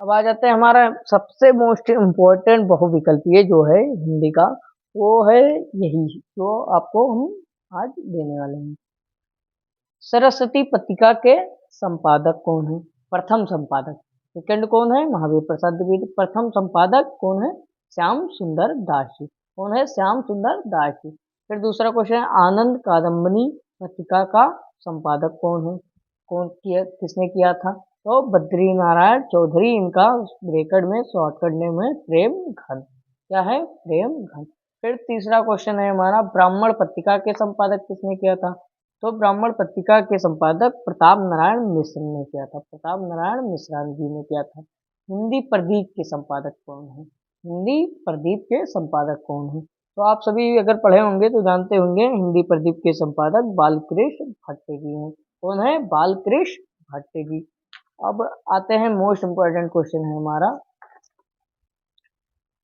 अब आ जाते हैं हमारा सबसे मोस्ट इम्पोर्टेंट बहुविकल्पीय जो है हिंदी का, वो है यही जो आपको हम आज देने वाले हैं। सरस्वती पत्रिका के संपादक कौन है? प्रथम संपादक। सेकंड कौन है? महावीर प्रसाद द्विवेदी। प्रथम संपादक कौन है? श्याम सुंदर दास जी। कौन है? श्याम सुंदर दास जी। फिर दूसरा क्वेश्चन है, आनंद कादम्बनी पत्रिका का संपादक कौन है? किसने किया था? तो बद्री नारायण चौधरी। इनका ब्रैकेट में शॉर्टकट नेम है प्रेम घन। क्या है? प्रेम घन। फिर तीसरा क्वेश्चन है हमारा, ब्राह्मण पत्रिका के संपादक किसने किया था? तो ब्राह्मण पत्रिका के संपादक प्रताप नारायण मिश्र ने किया था। प्रताप नारायण मिश्रा जी ने किया था। हिंदी प्रदीप के संपादक कौन है? हिंदी प्रदीप के संपादक कौन है? तो आप सभी अगर पढ़े होंगे तो जानते होंगे, हिंदी प्रदीप के संपादक बालकृष्ण भट्ट जी हैं। कौन है? बालकृष्ण भट्ट जी। अब आते हैं मोस्ट इम्पोर्टेंट क्वेश्चन है हमारा,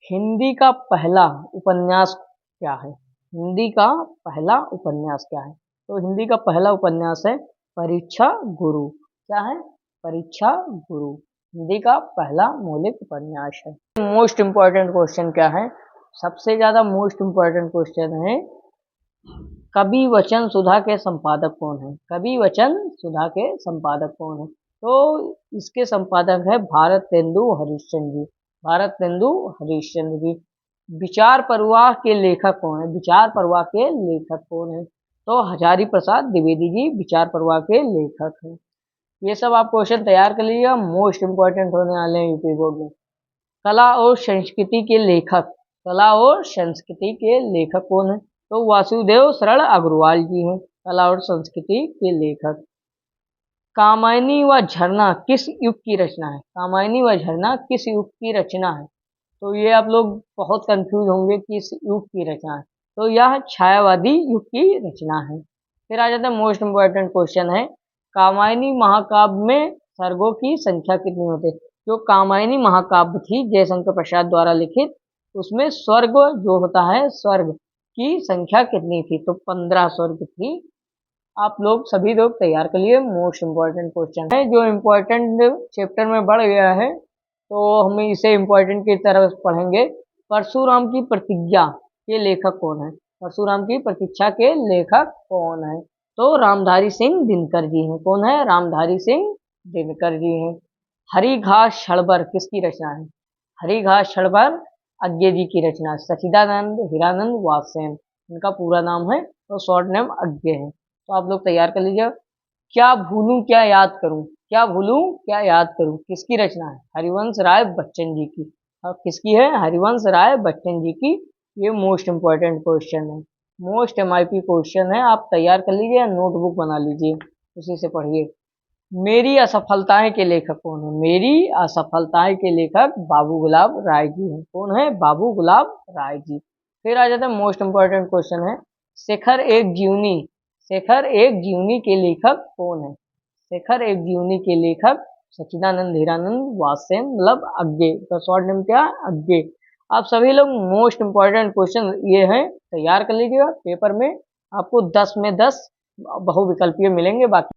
हिंदी का पहला उपन्यास क्या है? हिंदी का पहला उपन्यास क्या है? तो हिंदी का पहला उपन्यास है परीक्षा गुरु। क्या है? परीक्षा गुरु हिंदी का पहला मौलिक उपन्यास है। मोस्ट इम्पोर्टेंट क्वेश्चन क्या है? सबसे ज्यादा मोस्ट इम्पोर्टेंट क्वेश्चन है, कवि वचन सुधा के संपादक कौन है? कवि वचन सुधा के संपादक कौन है? तो इसके संपादक है भारतेंदु हरिश्चंद्र जी। भारतेंदु हरिश्चंद्र जी। विचार प्रवाह के लेखक कौन है? विचार प्रवाह के लेखक कौन है? तो हजारी प्रसाद द्विवेदी जी विचार प्रवाह के लेखक हैं। ये सब आप क्वेश्चन तैयार कर लीजिएगा, मोस्ट इम्पोर्टेंट होने वाले हैं यूपी बोर्ड में। कला और संस्कृति के लेखक, कला और संस्कृति के लेखक कौन है? तो वासुदेव शरण अग्रवाल जी हैं कला और संस्कृति के लेखक। कामायनी व झरना किस युग की रचना है? कामायनी व झरना किस युग की रचना है? तो ये आप लोग बहुत कंफ्यूज होंगे कि इस युग की रचना है, तो यह छायावादी युग की रचना है। फिर आ जाता है मोस्ट इम्पोर्टेंट क्वेश्चन है, कामायनी महाकाव्य में सर्गों की संख्या कितनी होती है? जो कामायनी महाकाव्य थी जयशंकर प्रसाद द्वारा लिखित, उसमें स्वर्ग जो होता है, स्वर्ग की संख्या कितनी थी? तो 15 स्वर्ग थी। आप लोग सभी लोग तैयार कर लिए, मोस्ट इम्पोर्टेंट क्वेश्चन है जो इम्पोर्टेंट चैप्टर में बढ़ गया है, तो हम इसे इम्पोर्टेंट की तरफ पढ़ेंगे। परशुराम की प्रतिज्ञा के लेखक कौन है? परशुराम की प्रतीक्षा के लेखक कौन है? तो रामधारी सिंह दिनकर जी हैं। कौन है? रामधारी सिंह दिनकर जी हैं। हरिघास छड़बर किसकी रचना है? हरिघास छड़बर अज्ञे जी की रचना। सचिदानंद हीरानंद वात्स्यन इनका पूरा नाम है, तो शॉर्ट नेम अज्ञे है। तो आप लोग तैयार कर लीजिए। क्या भूलूं क्या याद करूं, क्या भूलूं क्या याद करूं किसकी रचना है? हरिवंश राय बच्चन जी की। अब किसकी है? हरिवंश राय बच्चन जी की। ये मोस्ट इम्पोर्टेंट क्वेश्चन है, मोस्ट एमआईपी क्वेश्चन है। आप तैयार कर लीजिए, नोटबुक बना लीजिए, उसी से पढ़िए। मेरी असफलताएं के लेखक कौन है? मेरी असफलताएं के लेखक बाबू गुलाब राय जी हैं। कौन है? बाबू गुलाब राय जी। फिर आ जाता है मोस्ट इम्पोर्टेंट क्वेश्चन है, शेखर एक जीवनी, शेखर एक जीवनी के लेखक कौन है? शेखर एक जीवनी के लेखक सच्चिदानंद हीरानंद वात्स्यन, मतलब अज्ञे का शॉर्ट नेम क्या? अज्ञे। आप सभी लोग मोस्ट इम्पोर्टेंट क्वेश्चन ये हैं, तैयार कर लीजिएगा। पेपर में आपको 10 में 10 बहुविकल्पीय मिलेंगे, बाकी